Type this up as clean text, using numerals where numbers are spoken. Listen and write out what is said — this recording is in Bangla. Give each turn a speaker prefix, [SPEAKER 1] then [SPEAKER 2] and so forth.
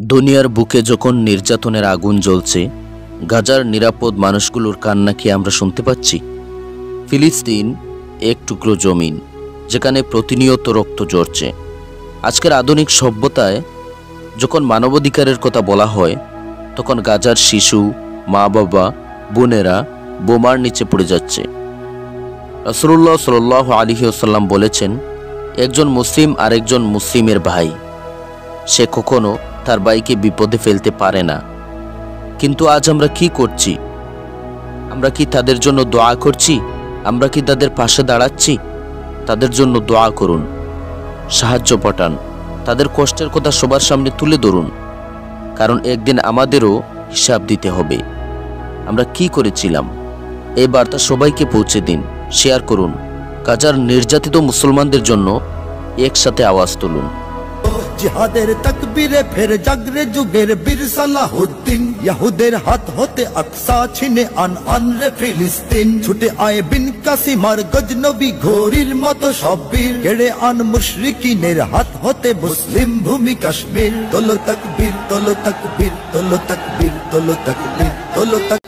[SPEAKER 1] দুনিয়ার বুকে যখন নির্যাতনের আগুন জ্বলছে, গাজার নিরাপদ মানুষগুলোর কান্না কি আমরা শুনতে পাচ্ছি? ফিলিস্তিন এক টুকরো জমিন, যেখানে প্রতিনিয়ত রক্ত ঝরছে। আজকের আধুনিক সভ্যতায় যখন মানবাধিকারের কথা বলা হয়, তখন গাজার শিশু, মা বাবা, বোনেরা বোমার নিচে পড়ে যাচ্ছে। রাসূলুল্লাহ সাল্লাল্লাহু আলাইহি ওয়াসাল্লাম বলেছেন, একজন মুসলিম আরেকজন মুসলিমের ভাই, সে কখনো তার ভাইকে বিপদে ফেলতে পারে না। কিন্তু আজ আমরা কি করছি? আমরা কি তাদের জন্য দোয়া করছি? আমরা কি তাদের পাশে দাঁড়াচ্ছি? তাদের জন্য দোয়া করুন, সাহায্য পাঠান, তাদের কষ্টের কথা সবার সামনে তুলে ধরুন, কারণ একদিন আমাদেরও হিসাব দিতে হবে। আমরা কি করেছিলাম? এই বার্তা সবাইকে পৌঁছে দিন, শেয়ার করুন। গাজার নির্যাতিত মুসলমানদের জন্য একসাথে আওয়াজ তুলুন।
[SPEAKER 2] জিহাদের তকবীরে ফের জাগরে যুগের বীর সালাহুদ্দিন, ইহুদের হাত হতে আকসা ছিনে আন রে ফিলিস্তিন। ছুটে আয় বিন কাসিমার গজনবী ঘোরির মতো সব বীর, কেড়ে আন মুশরিকিনের হাত হতে মুসলিম ভূমি কাশ্মীর। তোলো তকবীর, তোলো তকবীর, তোলো তকবীর, তোলো তকবীর, তোলো তকবীর।